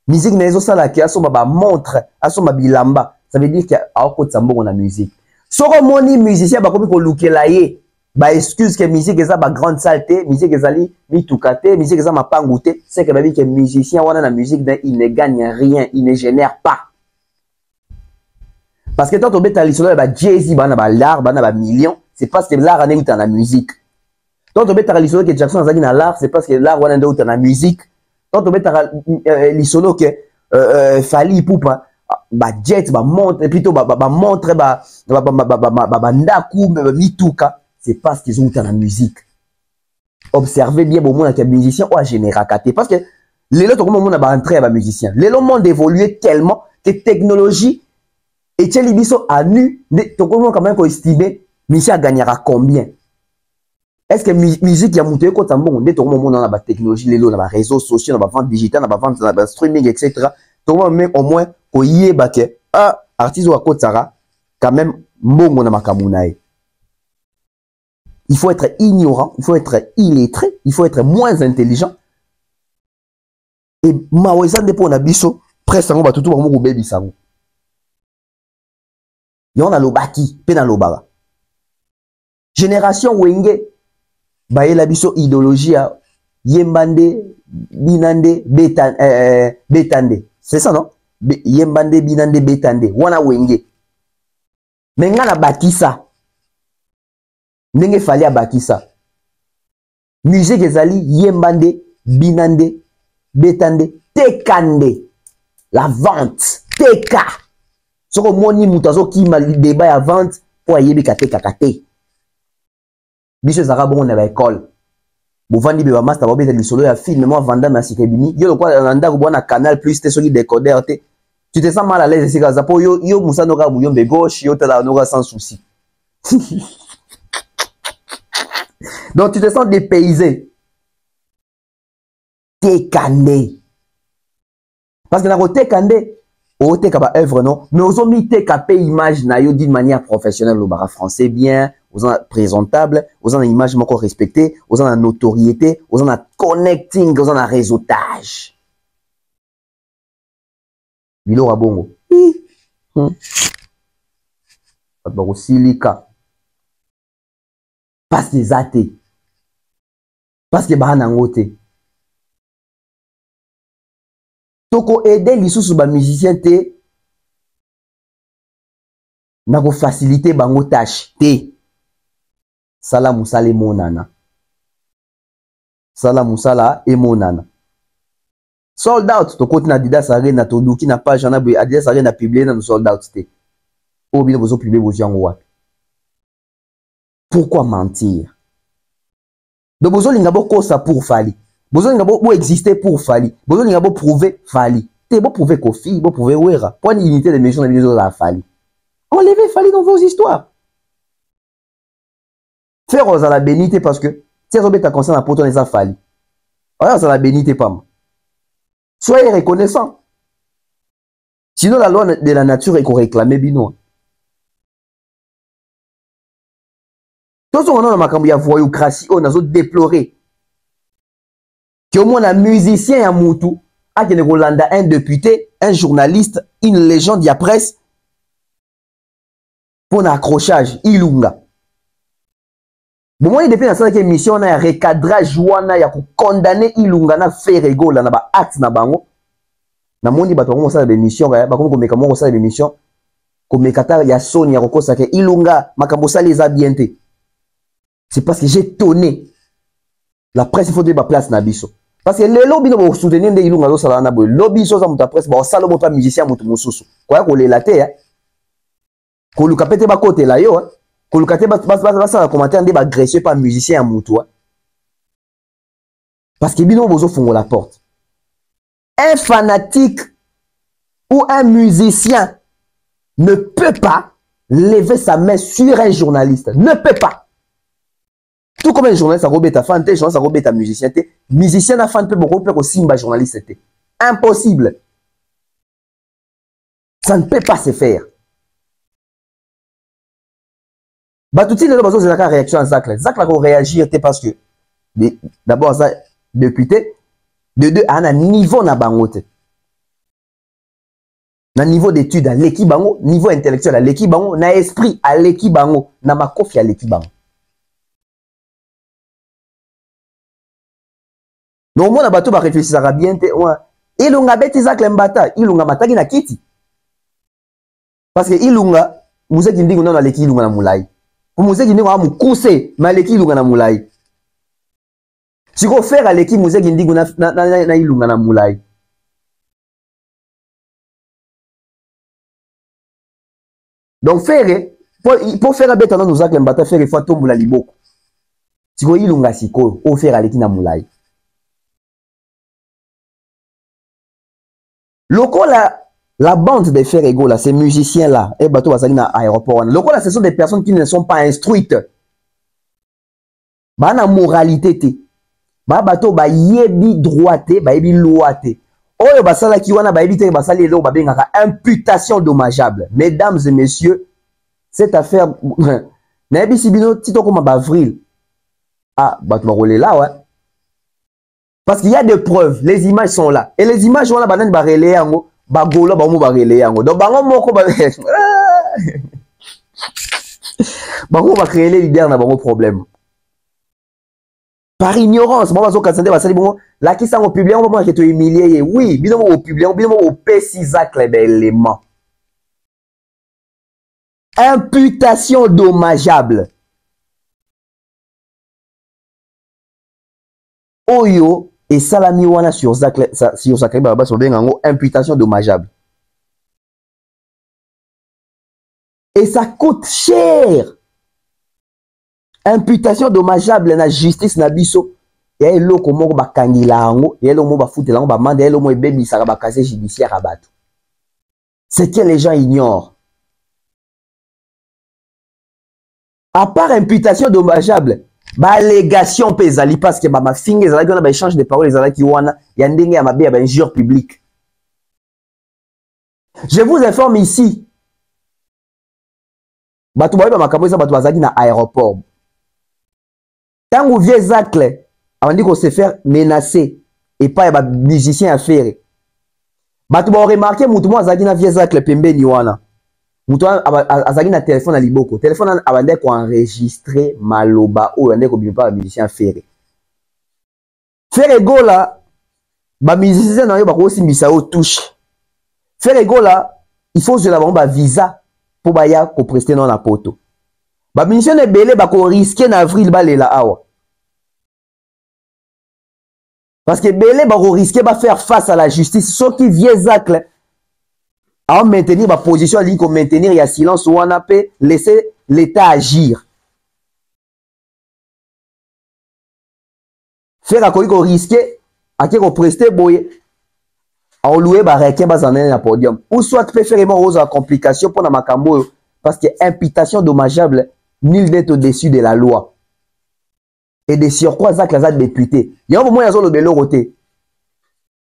musique na ezo sala ki aso ba montre, aso ba bilamba, ça veut dire qu'il y a encore tsambongo na musique. Soko moni musicien ba komi ko lukela ye, ba excuse que musique eza ba grande saleté, musique ezali mitukate, musique eza mapangute, c'est que ba bi que musicien wana na musique il ne gagne rien, il ne génère pas. Parce que tant on beta lisolo ba Jay-Z ba na ba l'art, ba na ba million, c'est parce que l'art ane uta na musique. Tant on beta lisolo que Jackson azali na l'art, c'est parce que l'art wana nde uta na musique. Quand on met l'isolo que Fali Poupa ba jet ba montre plutôt ba montre ba ndaku mituka, c'est parce qu'ils ont dans la musique. Observez bien bon monde que musicien ou à général parce que les autres monde ba entrer ba musicien. Les monde évolué tellement que technologie et Tchelibiso a nu to quand même ko estimer musicien gagnera combien. Est-ce que musique y a monté quoi tambon dès tout le monde dans la technologie les dans les réseaux sociaux dans la vente digitale dans la vente dans le streaming etc. Tout le monde même au moins au yeba que artiste ou à Kotara quand même mbongo na makamunae. Il faut être ignorant, il faut être illettré, il faut être moins intelligent. Et mawesa depo na biso presque on va tout ba mo bebi sango. Yon na lobaki pe na lobara. Génération wenge baye la biso idéologie à yembande binande betande, c'est ça non? Yembande binande betande wana wenge menga na bakisa ndenge fali bakisa musique ezali yembande binande betande tekande la vente teka soko moni mutazo ki mal débat ya vente po ayebi kateka kate. Biso zara bon na ba école. Bo vandi be ba master ba beta lisolo ya film moi vanda na sikebini. Yo le quoi nanda ko bona canal plus te soki décodeur te. Tu te sens mal à l'aise sika zapo yo musa no ka buyombe gauche yo tala no ka sans souci. Donc tu te sens dépaysé. Tekande. Parce que na ko tekande o teka ba œuvre non, mais aux omi teka pe image na yo d'une manière professionnelle au bara français bien. Aux en présentable, aux en image encore respectée, aux en notoriété, aux en connecting, aux en réseautage. Bilo rabongo. Pas silika. Parce que zate. Parce que bahanangote. Toko aider lisusu ba musicien te. Na ko faciliter bango tâche te. Sala musala emonana. Sala musala emonana. Sold out. To côté na Adidas Arena, to duki na page, na Adidas Arena publié na sold out. Ou bien vous publiez vos gens. Pourquoi mentir? Donc, vous avez ça pour Fali. Vous avez exister pour Fali. Vous avez prouver Fali. Vous avez prouver Kofi, vous prouver Ouera. Pour une unité de mission de la Fali. Enlevez Fali dans vos histoires. Faire aux à la bénité parce que si vous êtes concernant pour ton les Fali. Alors, à la bénité pas. Soyez reconnaissants. Sinon, la loi de la nature est qu'on réclame bino. Tout ce qu'on a dans ma cambi à voyoucratie, on a déploré que au moins un musicien à Moutou, à Rolanda, un député, un journaliste, une légende de la presse, pour un accrochage, Ilunga. Bon, moi, depuis dans cette émission, on a un recadrage, on a condamné Ilunga, on a fait rigolo, on a acte na bango. Na mondi bato on sa émission, ba comme meka mo sa émission, comme mekata ya Sony ya kokosa ke Ilunga makambo sa les abienté. C'est parce que j'ai tonné. La presse, il faut donner ma place na biso. Parce que les lobbies ne vont soutenir des Ilunga do sala na boy. Lobby so sa muta presse ba sala mo pa musicien mutu mususu. Kwa ko le laté hein. Ko luka pete ba côté la yo hein. Ko luka te ba sala commentaire ndé ba agresser pas musicien mutu. Parce que bino bozo fongo la porte. Un fanatique ou un musicien ne peut pas lever sa main sur un journaliste. Ne peut pas. Tout comme un journaliste a robé ta fan, un journaliste a robé ta musicien. Musicien n'a fan peut beaucoup plus que Simba journaliste. Impossible. Ça ne peut pas se faire. Bah tout de suite, les gens ont réaction à Zach. Zach a réagi parce que d'abord ça député, de deux à un niveau na bangote. Na niveau d'études à l'équipe bango, niveau intellectuel à l'équipe bango, na esprit à l'équipe bango, na makofi à l'équipe bango. Donc, moi, bateau va réfléchir à bien. Ilunga beti Zach Lembata. Ilunga matagi na kiti. Parce que Ilunga, vous êtes dit que non, l'équipe Ilunga na moulay. Vous êtes dit que vous coussez, mais l'équipe Ilunga na moulay. Si vous faites à l'équipe, vous êtes dit que na Ilunga na moulay. Donc, faire, pour faire à bête, nous Zach Lembata, faire, il faut tomber la liboko. Si vous Ilunga siko, ou faire à l'équipe na moulay. La bande des frères égaux, là, ces musiciens-là, et bateau à l'aéroport, là, ce sont des personnes qui ne sont pas instruites. Bah, na moralité, bah, bateau, bah, yebi droité, bah, yebi loité. Oh, bah, ça, là, qui wana, bah, yebi te, bah, ça, les lots, bah, bien, imputation dommageable. Mesdames et messieurs, cette affaire, n'abi sibino, tito comme avril. Ah, bah, tu vas rouler là, ouais. Parce qu'il y a des preuves, les images sont là. Et les images, on a banan barrelé yango, bagola ba mo barrelé yango. Donc bango moko ba bango va créer les leaders na bango problème. Par ignorance, bon bazo kasande ba sali bon, la qui sang au public, on va te humilier. Oui, bino au public, bino au P6 Zach les éléments. Imputation dommageable. Oyo et salami wana sur Zach Baba sur bengango imputation dommageable. Et ça coûte cher. Imputation dommageable na justice na biso. Ya eloko moko bakangila ngo, ya eloko moko bafutela ngo ba mande, ya eloko moko ebebisaka ba casier judiciaire à bato. C'est que les gens ignorent. À part imputation dommageable, ba allégation pesali parce que ma finge ezalaki wana ba échange de paroles ezalaki wana ya ndenge ya mabe ya ba injure publique. Je vous informe ici. Bato ba makambo eza bato bazaki na aéroport. Tango vieux Zacle avant dit qu'on se faire menacer et pas ba musicien à faire. Bato ba remarquer mutu mo azaki na vieux Zacle pembeni wana. Mutu azaki na téléphone à liboko. Téléphone abandé ko enregistrer maloba ou abandé ko bimpa musicien faire. Faire gola ba musicien na yo ba ko simbisa o touche. Faire gola il faut se la ba visa pour ba ya ko prester dans la poto. Ba musicien ebele ba ko risquer na avril ba lela awa. Parce que Belé va risquer de faire face à la justice. Ceux qui viennent zacle à maintenir ma position, à dire qu'on maintenir il y a silence ou on a peut laisser l'État agir. Faire à quoi qu'on risquer à qui qu'on prester boye à louer barrequin bas en un podium. Ou soit peut faire vraiment aux complications pour la macambo parce que imputation dommageable nul n'est au-dessus de la loi. Et de surcroît Zach Lazat député. Il y a un moment où il y a le bélo roté.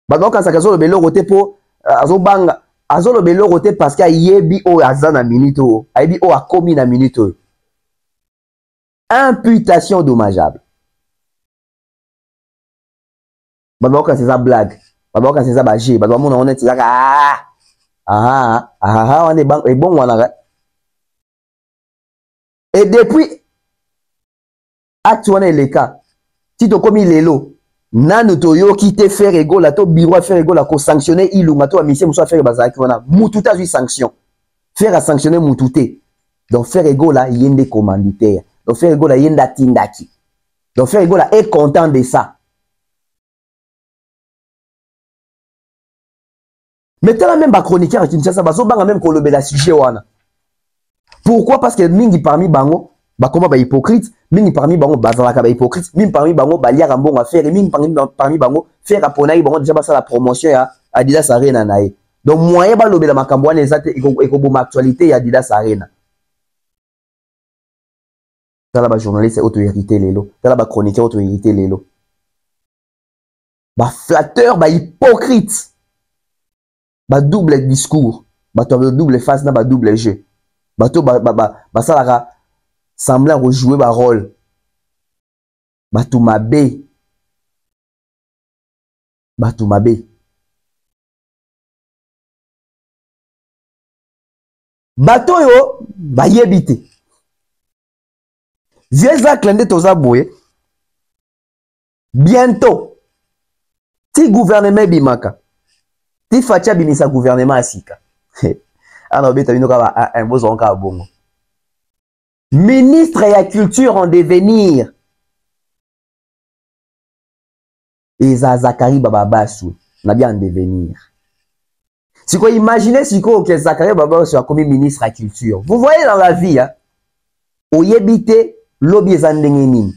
Donc quand ça a le bélo roté pour azobanga le bélo roté parce qu'il y a yebi o azana minute o yebi o a commis na minute. Imputation dommageable. Donc quand c'est ça blague. Donc quand c'est ça bagé. Donc on est ça on est bon on a. Et depuis actuellement les cas si tu commis les lots nanu to yo qui te faire ego la to bureau faire ego la ko sanctionner ilunga to mission so faire bazaki wana mututa ju sanction faire à sanctionner mutute donc faire ego la yende commanditaire donc faire ego la yenda tindaki donc faire ego la est content de ça maintenant même ba chroniqueur Kinshasa bazo banga même ko lobela sujet wana pourquoi parce que mingi parmi bango ba comment ba hypocrite mingi parmi bango bazalaka ba hypocrite mingi parmi bango ba liaka mbongo à faire mingi parmi bango faire aponai bango déjà basa la promotion ya Adidas Arena nae donc moyen ba lobela makambo wana ezate ekoboma actualité ya Adidas Arena tala ba journaliste auto-hérité lelo tala ba chroniqueur auto-hérité lelo ba flatteur ba hypocrite ba double discours ba double face na ba double jeu bato ba salaka semblant rejouer ba rôle bato mabe bato yo ba yebite vieza klende toza boye bientôt ti gouvernement bimaka ti fatia bimisa gouvernement asika alors beta bino ka un beau zonka bongo ministre ya culture en devenir Eza Zakari Bababasu na bien en devenir. Si vous imaginez si que Zakari Bababasu a commis ministre à culture, vous voyez dans la vie, hein, au yebite lobby zandengeni.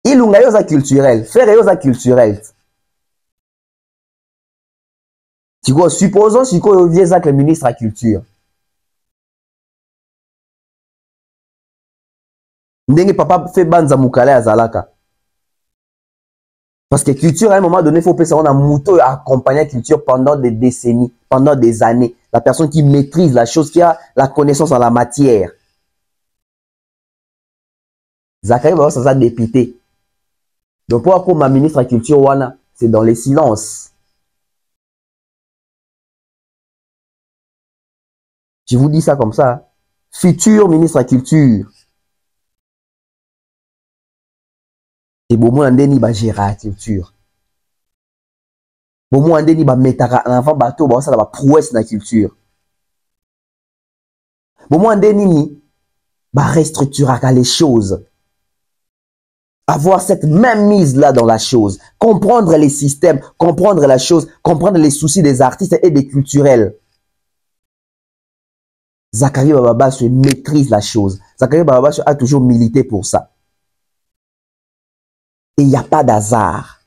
Ilunga yoza culturel, faire yoza culturel. Si vous supposons si vous viez avec le ministre à culture. Ndenge papa fait banza mukale azalaka. Parce que culture, à un moment donné, il faut penser qu'on a mouton accompagné la culture pendant des décennies, pendant des années. La personne qui maîtrise la chose, qui a la connaissance en la matière. Zakari va ça député. Donc pourquoi ma ministre de la culture, wana, c'est dans les silences. Je vous dis ça comme ça. Futur ministre de la culture. Et bon moi ndeni ba gérer la culture. Bon moi ndeni ba metaka en avant bateau ba ça la prouesse na culture. Bon moi ndeni ni ba restructurer les choses. Avoir cette même mise là dans la chose, comprendre les systèmes, comprendre la chose, comprendre les soucis des artistes et des culturels. Zakari Bababasu maîtrise la chose. Zakari Bababasu a toujours milité pour ça. Et il n'y a pas d'hasard.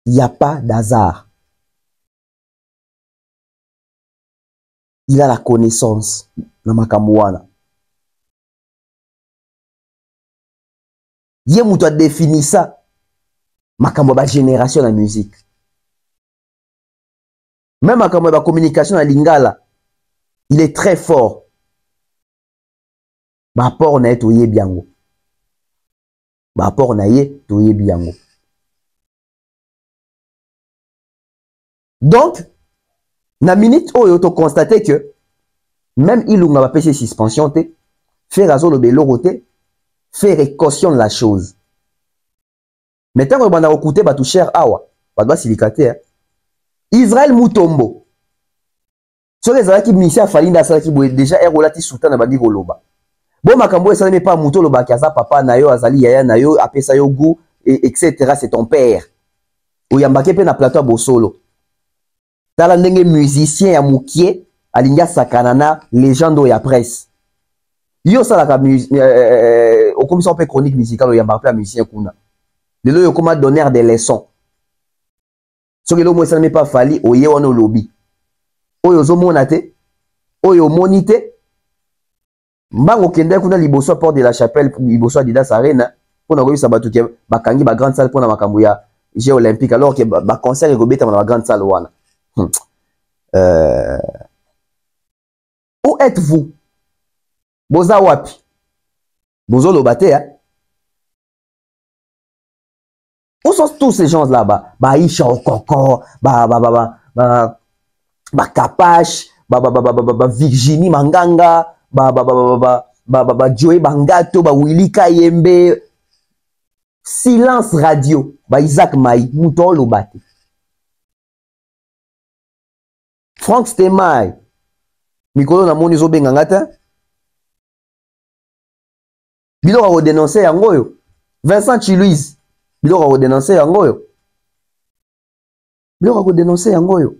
Il n'y a pas d'hasard. Il a la connaissance. Namakamouana. Yemoutou a défini ça. Makamouba génération de la musique. Même Makamouba communication à Lingala. Il est très fort. Ma rapport n'a été biango. Ma rapport n'a été biango. Donc, na minute où tu constaté que même il ou n'a pas fait suspension, faire raison le beloroté, faire caution la chose. Maintenant, on va écouter bah tout cher awa, bah silicataire. Israël Mutombo. Sur les Israéliens qui ministère Falinda ça qui déjà est relatif soutan na bandi goloba. Bon makambo ça n'est pas muto lo bakaza papa na yo azali yaya na yo apesa yo goût etc. C'est ton père. Oyambake pe na plateau bosolo. Tala ndenge musicien ya mukie alinga sakanana légende ya presse. Yo ça la au commission pe chronique musicale oyambaka pe musicien kuna. Lelo yo koma donner des leçons. Soki lo mo ça n'est pas fali oye wana lobby. Oyo zo mona te, oyo monite. Mbango kende kuna liboso porte de la chapelle liboso Adidas Arena pona ko yisa batu ke bakangi ba grande salle pona makambo ya Jeux olympiques alors que ba concert ekobeta na grande salle wana. Où êtes-vous? Boza wapi? Bozo lobate hein? Où sont tous ces gens là-bas? Ba Isha Okoko, ba Kapache, ba Virginie Manganga, ba Joey Bangato, ba Willy Kayembe. Silence radio, ba Isaac Maï, Mouton Lobate. Frank Stemai, Mikolo na moni zo bengangata. Bilo a dénoncer yangoyo. Vincent Chilouise, bilo a dénoncer yangoyo. Bilo a dénoncer yangoyo.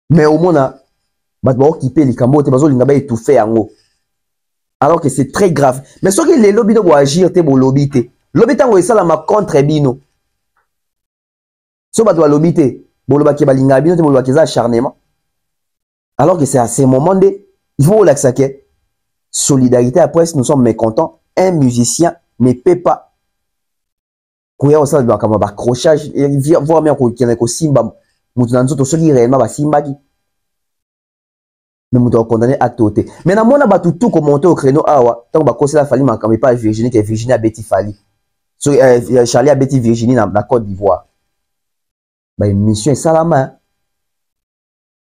Mais au moins, bat ba occupé les cambo te bazo linga ba étouffer yango. Alors que c'est très grave. Mais ce que les lobbies doivent agir, te bo lobby te. Lobby tango esala ma contre bino. So ba doit lobby te. Bo loba ke balinga bino te bo loba ke za acharnement. Alors que c'est à ces moments de il faut l'accès. Solidarité après nous sommes mécontents. Un musicien ne peut pas. Courir au sein de accrochage et voir bien qu'il y a un simba. Mouton nzoto soki réellement ba simba qui. Mais nous devons condamner acte ôté. Maintenant, moi, on a tout commenté au créneau. Tant que je Fali, mais pas Virginie, que Virginie a Betty Fali. Charlie a Betty Virginie dans la Côte d'Ivoire. Une mission est ça la main.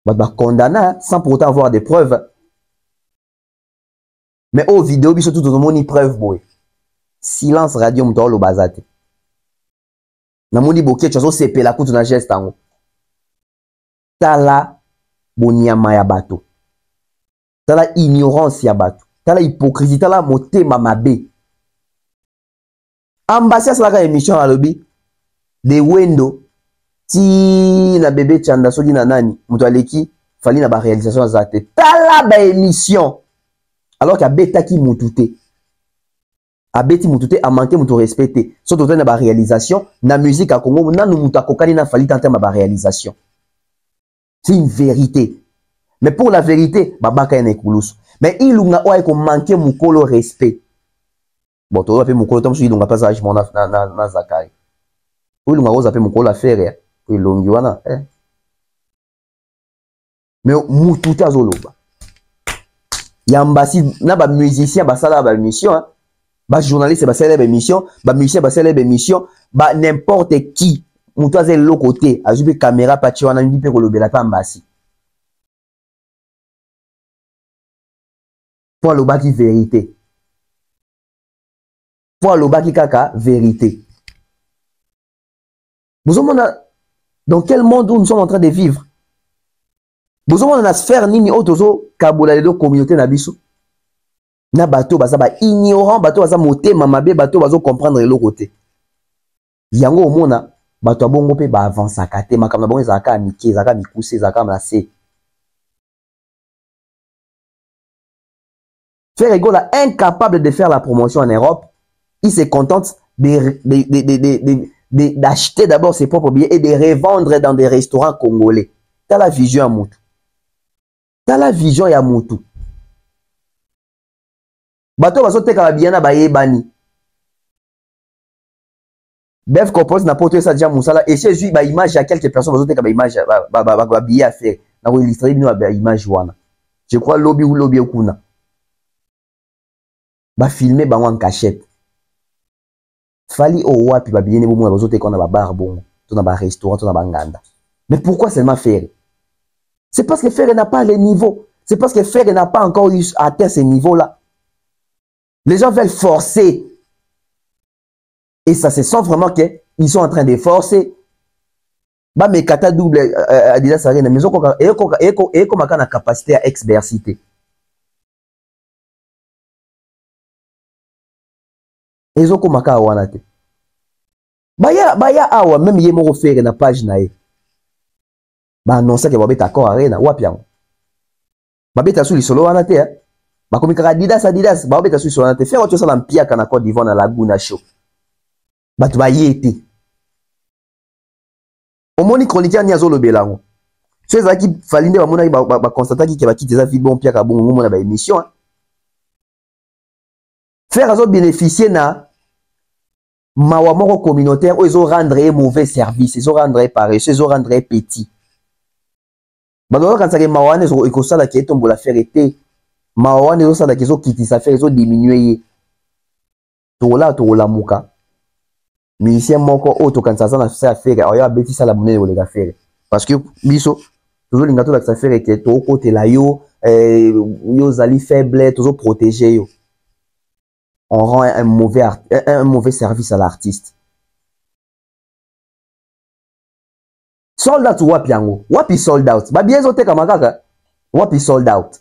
On va condamner sans pour autant avoir des preuves. Mais aux vidéos, il y a tout le monde une preuve. Silence radio, on le bazate. Na moni boké, tu as CP la coute na geste. Tala boniama ya bato. Tala ignorance ya bato. Tala hypocrisie. Tala motema mabe. Ambassade la ka émission à lobby. De wendo. Ti na bébé Tchanda soki na nani. Muto aleki. Fali na ba réalisation azate. Tala ba émission. Alors qu'à beta ki mutute. A beti mutute a manqué muto respecté. Surtout na ba réalisation. Na musique à Congo. Na nou muta kokani na fali tante ma ba réalisation. C'est une vérité. Mais pour la vérité, babaka ene kulus. Mais il lunga oa ko manquer mukolo respect. Bon, to ape mukolo tam so il lunga pas âge mon na zakari. Il lunga oza ape mukolo affaire ko ilongi wana, Mais mututa zoloba. Yambasi na ba musicien ba sala ba mission, ba journaliste ba sala ba mission, ba musicien ba sala ba mission, ba n'importe qui. Mututa ze lo côté, azubi caméra pachi wana ndi pe ko lobela pa mbasi. Pour le baki vérité. Pour le baki kaka vérité. Vous savez dans quel monde où nous sommes en train de vivre? Vous savez dans la sphère nini otozo kabola de communauté na biso. Na bato baza ba ignorant, bato baza moté mamabe, bato bazo comprendre le côté. Yango omona bato abongo pe ba avancer kate makamna bongo zaka miki, zaka mikuse, zaka mase. Frère Egola, incapable de faire la promotion en Europe, il se contente d'acheter d'abord ses propres billets et de revendre dans des restaurants congolais. T'as la vision à Moutou. T'as la vision à Moutou. Bato baso teka la biana ba yebani. Bef Corpus n'a pas tout ça déjà Moussala. Et chez lui, ba image à quelques personnes baso teka ba image ba billet à faire. Na ko illustrer bino ba image wana. Je crois lobby ou lobby okuna. Ba filmer bango en cachette. Fali o wapi ba biene bomo bazo te kona ba bar bongo, to na ba restaurant, to na ba nganda. Mais pourquoi seulement faire? C'est parce que faire n'a pas les niveaux. C'est parce que faire n'a pas encore atteint ces niveaux-là. Les gens veulent forcer. Et ça se sent vraiment qu'ils sont en train de forcer. Ba me kata double Adidas Arena, mais eko makana capacité à exversité. Ezoko maka wana te. Baya awa même ye moko faire na page na ye. Ba annoncer que babeta accord arena wapi yango. Babeta sous lisolo wana te. Ba komi kaka Adidas babeta sous lisolo wana te. Faire autre chose en piaka na Côte d'Ivoire na Laguna Show. Batu ba yete. Omoni chroniqueur ni azolo belango. Ceux qui falinde ba mona ba constater ki ba kiti za vie bon piaka bon ngomona ba émission. Faire azo bénéficier na mawa moko communautaire où ils ont rendre mauvais service, ils ont rendre paresseux, ils ont rendre petit. Baloka quand ça que mawa ne zo ekosala ki etombo la faire été. Mawa ne zo sala ki zo kiti sa faire, ils ont diminué. Tola muka. Musicien moko auto quand ça na faire, oya beti sala monene o les faire. Parce que biso toujours lingato la faire que to côté la yo yo zali faible, toujours protéger yo. On rend un mauvais service à l'artiste. Sold out wapi yango? Wapi sold out? Ba bien zote kama kaka. Wapi sold out?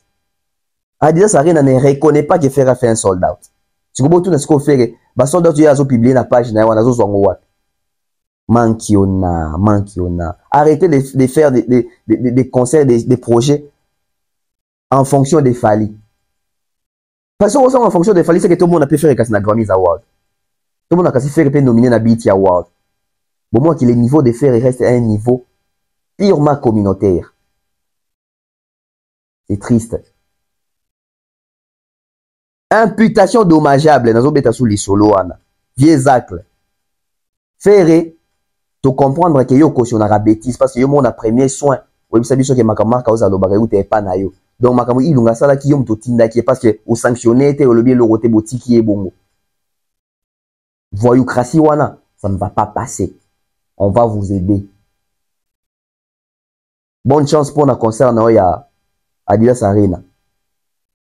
Adidas Arena ne reconnaît pas que faire un sold out. Si vous tout ce qu'on fait, ba sold out ya zo publier na page na wana zo zongo wapi. Mankiona. Arrêtez de faire des concerts, des projets en fonction des falis. Parce que en fonction des falis, c'est que tout le monde a pu faire un Grammys Award. Tout le monde a pu faire nominer un BET Award. Bon, moi, que le niveau de faire reste à un niveau purement communautaire. C'est triste. Imputation dommageable. Nous avons sous les solos. Vieux actes. Faire, tu comprendre que yo cautionnera bêtise parce que yo mon a premier soin. Oui, ça veut dire que ma camarade cause à l'obagay ou t'es pas na yo. Donc ma camarade il sala ki yom to tinda ki parce que au sanctionné te le bien le roté boti qui est bongo. Voyoucratie wana, ça ne va pas passer. On va vous aider. Bonne chance pour un concert à Adidas Arena.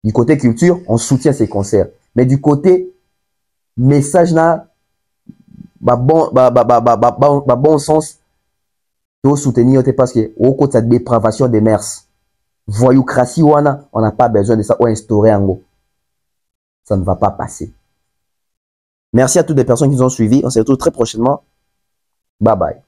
Du côté culture, on soutient ces concerts. Mais du côté message na bon sens, tu soutenir parce que au côté de dépravation des mœurs, voyoucratie wana, on n'a pas besoin de ça ou instaurer en gros. Ça ne va pas passer. Merci à toutes les personnes qui nous ont suivis. On se retrouve très prochainement. Bye bye.